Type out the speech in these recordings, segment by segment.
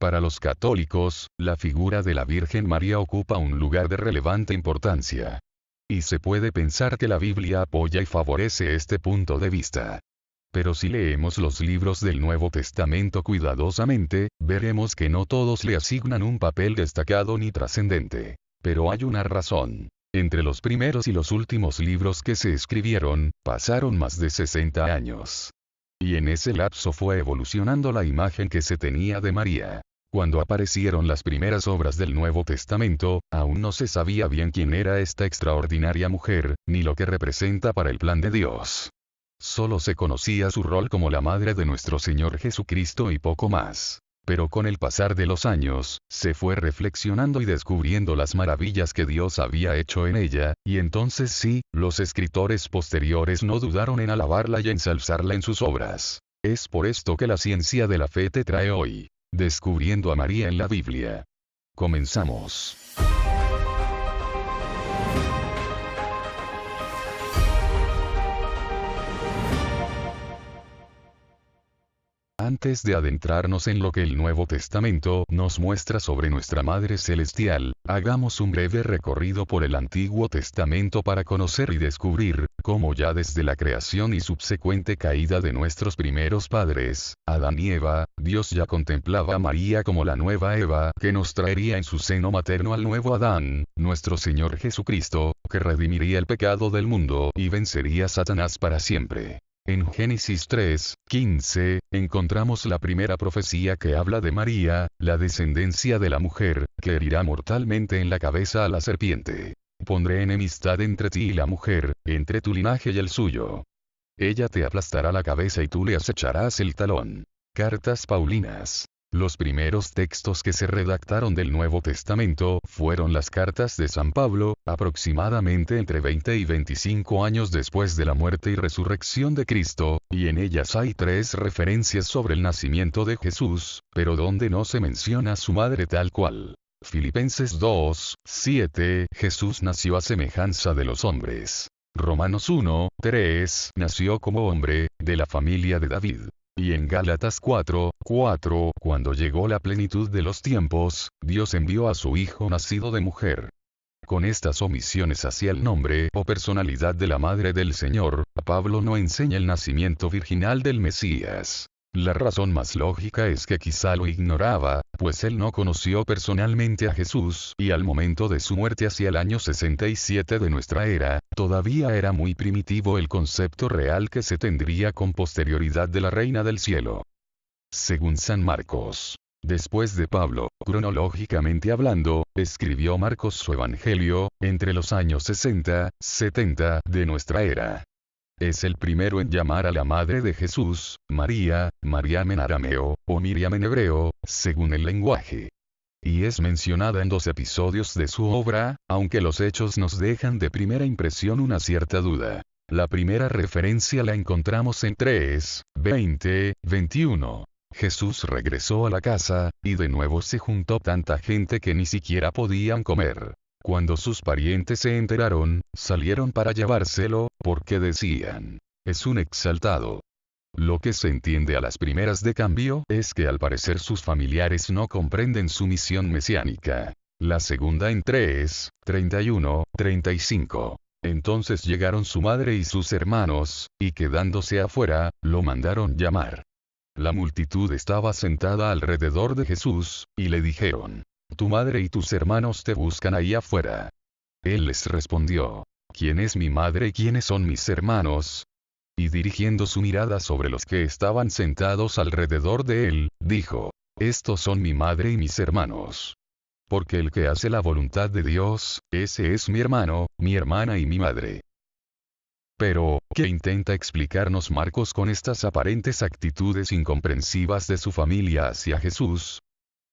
Para los católicos, la figura de la Virgen María ocupa un lugar de relevante importancia. Y se puede pensar que la Biblia apoya y favorece este punto de vista. Pero si leemos los libros del Nuevo Testamento cuidadosamente, veremos que no todos le asignan un papel destacado ni trascendente. Pero hay una razón. Entre los primeros y los últimos libros que se escribieron, pasaron más de 60 años. Y en ese lapso fue evolucionando la imagen que se tenía de María. Cuando aparecieron las primeras obras del Nuevo Testamento, aún no se sabía bien quién era esta extraordinaria mujer, ni lo que representa para el plan de Dios. Solo se conocía su rol como la madre de nuestro Señor Jesucristo y poco más. Pero con el pasar de los años, se fue reflexionando y descubriendo las maravillas que Dios había hecho en ella, y entonces sí, los escritores posteriores no dudaron en alabarla y ensalzarla en sus obras. Es por esto que la ciencia de la fe te trae hoy, Descubriendo a María en la Biblia. Comenzamos. Antes de adentrarnos en lo que el Nuevo Testamento nos muestra sobre nuestra Madre Celestial, hagamos un breve recorrido por el Antiguo Testamento para conocer y descubrir, cómo ya desde la creación y subsecuente caída de nuestros primeros padres, Adán y Eva, Dios ya contemplaba a María como la nueva Eva que nos traería en su seno materno al nuevo Adán, nuestro Señor Jesucristo, que redimiría el pecado del mundo y vencería a Satanás para siempre. En Génesis 3:15, encontramos la primera profecía que habla de María, la descendencia de la mujer, que herirá mortalmente en la cabeza a la serpiente. Pondré enemistad entre ti y la mujer, entre tu linaje y el suyo. Ella te aplastará la cabeza y tú le acecharás el talón. Cartas Paulinas. Los primeros textos que se redactaron del Nuevo Testamento fueron las cartas de San Pablo, aproximadamente entre 20 y 25 años después de la muerte y resurrección de Cristo, y en ellas hay 3 referencias sobre el nacimiento de Jesús, pero donde no se menciona a su madre tal cual. Filipenses 2:7, Jesús nació a semejanza de los hombres. Romanos 1:3, nació como hombre, de la familia de David. Y en Gálatas 4:4, cuando llegó la plenitud de los tiempos, Dios envió a su Hijo nacido de mujer. Con estas omisiones hacia el nombre o personalidad de la Madre del Señor, Pablo no enseña el nacimiento virginal del Mesías. La razón más lógica es que quizá lo ignoraba, pues él no conoció personalmente a Jesús, y al momento de su muerte hacia el año 67 de nuestra era, todavía era muy primitivo el concepto real que se tendría con posterioridad de la Reina del Cielo. Según San Marcos. Después de Pablo, cronológicamente hablando, escribió Marcos su Evangelio, entre los años 60-70 de nuestra era. Es el primero en llamar a la madre de Jesús, María, Mariam en arameo, o Miriam en hebreo, según el lenguaje. Y es mencionada en 2 episodios de su obra, aunque los hechos nos dejan de primera impresión una cierta duda. La primera referencia la encontramos en 3:20-21. Jesús regresó a la casa, y de nuevo se juntó tanta gente que ni siquiera podían comer. Cuando sus parientes se enteraron, salieron para llevárselo, porque decían, es un exaltado. Lo que se entiende a las primeras de cambio es que al parecer sus familiares no comprenden su misión mesiánica. La segunda en 3:31-35. Entonces llegaron su madre y sus hermanos, y quedándose afuera, lo mandaron llamar. La multitud estaba sentada alrededor de Jesús, y le dijeron, tu madre y tus hermanos te buscan ahí afuera. Él les respondió, ¿quién es mi madre y quiénes son mis hermanos? Y dirigiendo su mirada sobre los que estaban sentados alrededor de él, dijo, estos son mi madre y mis hermanos. Porque el que hace la voluntad de Dios, ese es mi hermano, mi hermana y mi madre. Pero, ¿qué intenta explicarnos Marcos con estas aparentes actitudes incomprensivas de su familia hacia Jesús?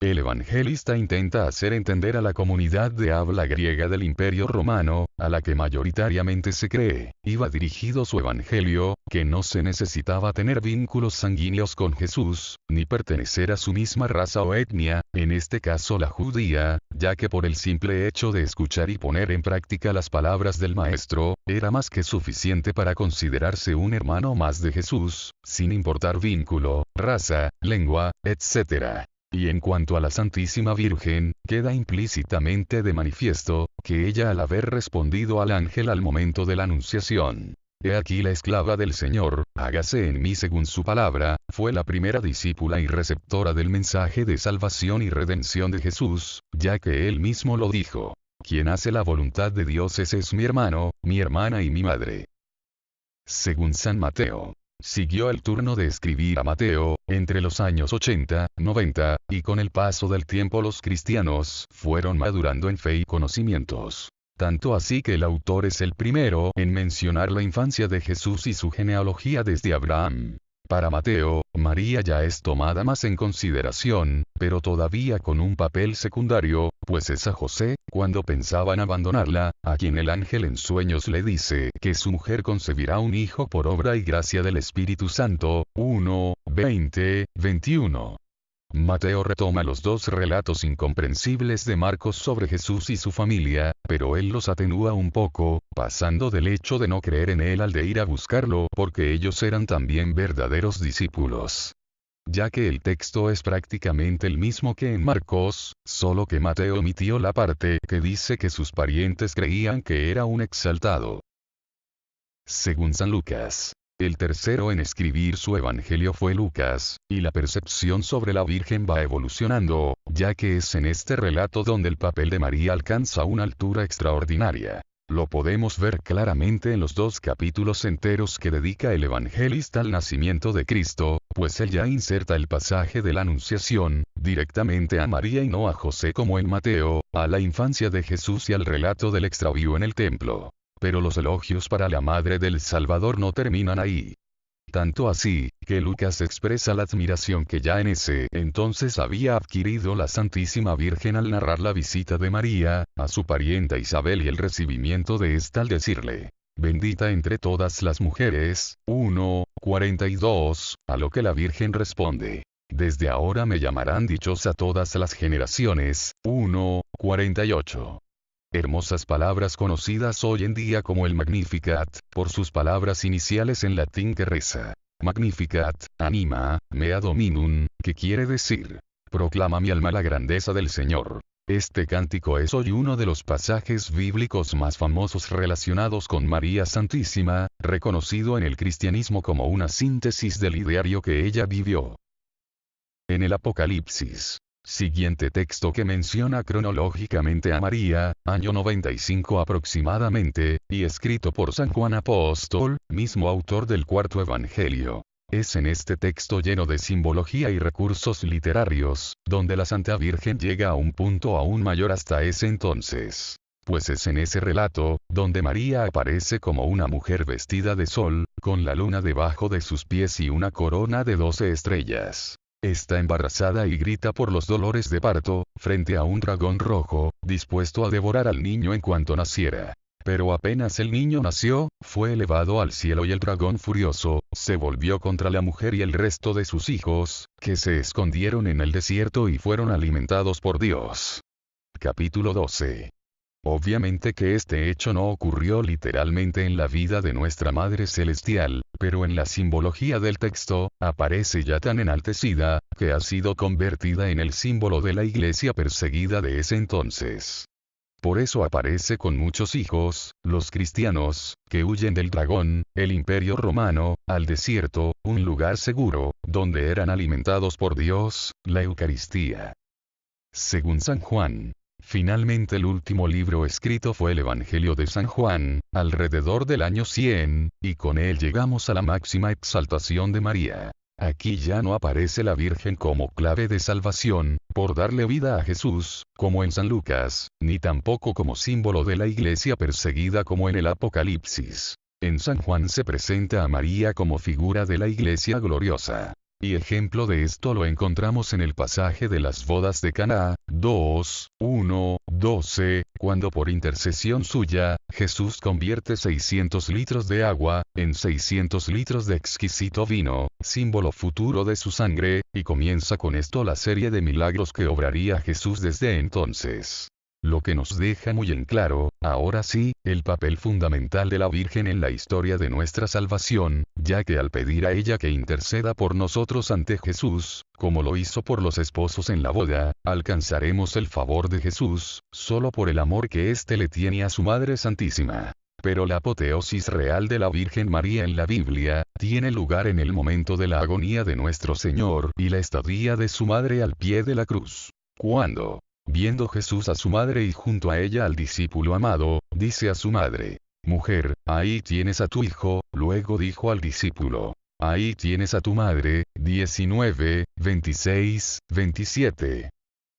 El evangelista intenta hacer entender a la comunidad de habla griega del Imperio Romano, a la que mayoritariamente se cree, iba dirigido su evangelio, que no se necesitaba tener vínculos sanguíneos con Jesús, ni pertenecer a su misma raza o etnia, en este caso la judía, ya que por el simple hecho de escuchar y poner en práctica las palabras del Maestro, era más que suficiente para considerarse un hermano más de Jesús, sin importar vínculo, raza, lengua, etc. Y en cuanto a la Santísima Virgen, queda implícitamente de manifiesto, que ella al haber respondido al ángel al momento de la anunciación, «He aquí la esclava del Señor, hágase en mí según su palabra», fue la primera discípula y receptora del mensaje de salvación y redención de Jesús, ya que él mismo lo dijo: «Quien hace la voluntad de Dios ese es mi hermano, mi hermana y mi madre». Según San Mateo. Siguió el turno de escribir a Mateo, entre los años 80, 90, y con el paso del tiempo los cristianos fueron madurando en fe y conocimientos. Tanto así que el autor es el primero en mencionar la infancia de Jesús y su genealogía desde Abraham. Para Mateo, María ya es tomada más en consideración, pero todavía con un papel secundario, pues es a José, cuando pensaban abandonarla, a quien el ángel en sueños le dice que su mujer concebirá un hijo por obra y gracia del Espíritu Santo. 1, 20, 21. Mateo retoma los dos relatos incomprensibles de Marcos sobre Jesús y su familia, pero él los atenúa un poco, pasando del hecho de no creer en él al de ir a buscarlo porque ellos eran también verdaderos discípulos. Ya que el texto es prácticamente el mismo que en Marcos, solo que Mateo omitió la parte que dice que sus parientes creían que era un exaltado. Según San Lucas. El tercero en escribir su evangelio fue Lucas, y la percepción sobre la Virgen va evolucionando, ya que es en este relato donde el papel de María alcanza una altura extraordinaria. Lo podemos ver claramente en los dos capítulos enteros que dedica el evangelista al nacimiento de Cristo, pues él ya inserta el pasaje de la Anunciación, directamente a María y no a José como en Mateo, a la infancia de Jesús y al relato del extravío en el templo. Pero los elogios para la Madre del Salvador no terminan ahí. Tanto así, que Lucas expresa la admiración que ya en ese entonces había adquirido la Santísima Virgen al narrar la visita de María a su parienta Isabel y el recibimiento de ésta al decirle: «Bendita entre todas las mujeres». 1, 42, a lo que la Virgen responde: «Desde ahora me llamarán dichosa todas las generaciones». 1, 48. Hermosas palabras conocidas hoy en día como el Magnificat, por sus palabras iniciales en latín que reza: Magnificat, anima, mea dominum, que quiere decir: proclama mi alma la grandeza del Señor. Este cántico es hoy uno de los pasajes bíblicos más famosos relacionados con María Santísima, reconocido en el cristianismo como una síntesis del ideario que ella vivió. En el Apocalipsis. Siguiente texto que menciona cronológicamente a María, año 95 aproximadamente, y escrito por San Juan Apóstol, mismo autor del cuarto Evangelio. Es en este texto lleno de simbología y recursos literarios, donde la Santa Virgen llega a un punto aún mayor hasta ese entonces. Pues es en ese relato, donde María aparece como una mujer vestida de sol, con la luna debajo de sus pies y una corona de 12 estrellas. Está embarazada y grita por los dolores de parto, frente a un dragón rojo, dispuesto a devorar al niño en cuanto naciera. Pero apenas el niño nació, fue elevado al cielo y el dragón furioso, se volvió contra la mujer y el resto de sus hijos, que se escondieron en el desierto y fueron alimentados por Dios. Capítulo 12. Obviamente que este hecho no ocurrió literalmente en la vida de nuestra Madre Celestial, pero en la simbología del texto, aparece ya tan enaltecida, que ha sido convertida en el símbolo de la iglesia perseguida de ese entonces. Por eso aparece con muchos hijos, los cristianos, que huyen del dragón, el imperio romano, al desierto, un lugar seguro, donde eran alimentados por Dios, la Eucaristía. Según San Juan. Finalmente el último libro escrito fue el Evangelio de San Juan, alrededor del año 100, y con él llegamos a la máxima exaltación de María. Aquí ya no aparece la Virgen como clave de salvación, por darle vida a Jesús, como en San Lucas, ni tampoco como símbolo de la iglesia perseguida como en el Apocalipsis. En San Juan se presenta a María como figura de la iglesia gloriosa. Y ejemplo de esto lo encontramos en el pasaje de las bodas de Caná, 2, 1, 12, cuando por intercesión suya, Jesús convierte 600 litros de agua, en 600 litros de exquisito vino, símbolo futuro de su sangre, y comienza con esto la serie de milagros que obraría Jesús desde entonces. Lo que nos deja muy en claro, ahora sí, el papel fundamental de la Virgen en la historia de nuestra salvación, ya que al pedir a ella que interceda por nosotros ante Jesús, como lo hizo por los esposos en la boda, alcanzaremos el favor de Jesús, solo por el amor que éste le tiene a su Madre Santísima. Pero la apoteosis real de la Virgen María en la Biblia, tiene lugar en el momento de la agonía de nuestro Señor y la estadía de su madre al pie de la cruz. Cuando, viendo Jesús a su madre y junto a ella al discípulo amado, dice a su madre: «Mujer, ahí tienes a tu hijo», luego dijo al discípulo: «Ahí tienes a tu madre», 19, 26, 27.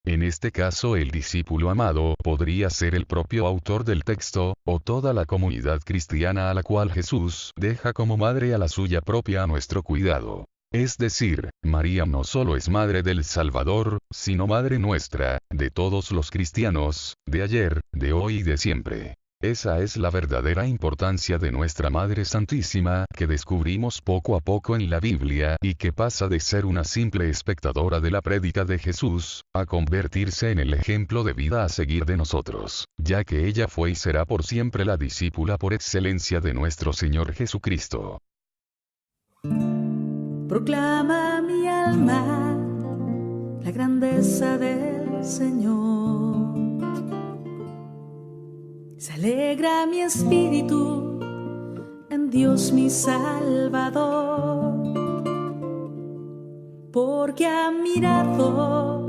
En este caso el discípulo amado podría ser el propio autor del texto, o toda la comunidad cristiana a la cual Jesús deja como madre a la suya propia a nuestro cuidado. Es decir, María no solo es madre del Salvador, sino madre nuestra, de todos los cristianos, de ayer, de hoy y de siempre. Esa es la verdadera importancia de nuestra Madre Santísima, que descubrimos poco a poco en la Biblia, y que pasa de ser una simple espectadora de la prédica de Jesús, a convertirse en el ejemplo de vida a seguir de nosotros, ya que ella fue y será por siempre la discípula por excelencia de nuestro Señor Jesucristo. Proclama mi alma la grandeza del Señor. Se alegra mi espíritu en Dios mi Salvador, porque ha mirado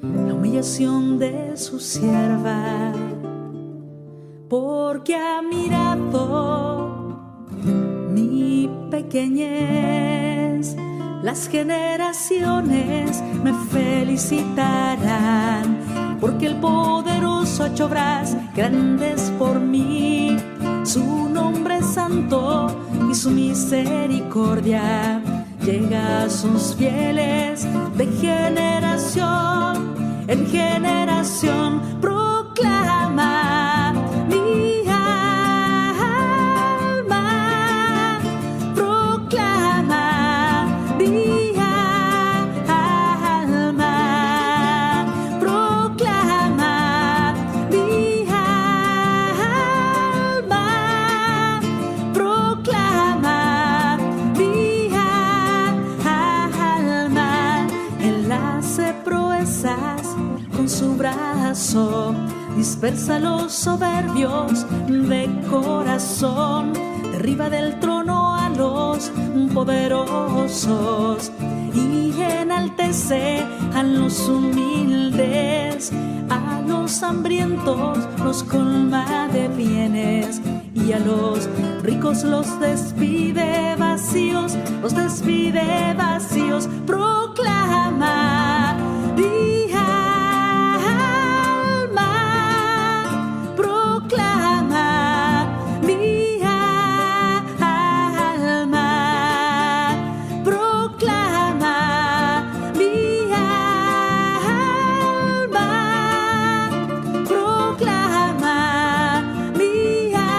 la humillación de su sierva, porque ha mirado mi pequeñez. Las generaciones me felicitarán, porque el poderoso ha hecho obras grandes por mí. Su nombre es santo y su misericordia llega a sus fieles de generación en generación. Proclama mi alma, proclama mi alma, proclama mi alma, proclama mi alma. Él hace proezas con su brazo, dispersa a los soberbios de corazón, derriba del trono a los poderosos y enaltece a los humildes. A los hambrientos los colma de bienes y a los ricos los despide vacíos, los despide vacíos. Proclama mi alma, proclama mi alma, proclama mi alma, proclama mi alma.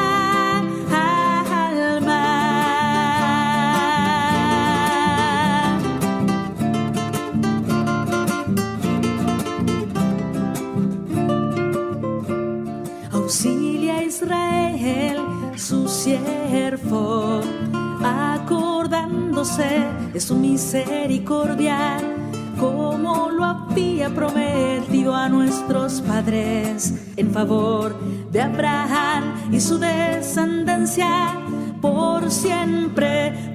Auxilia a Israel, su siervo, acordándose de su misericordia, como lo había prometido a nuestros padres, en favor de Abraham y su descendencia por siempre.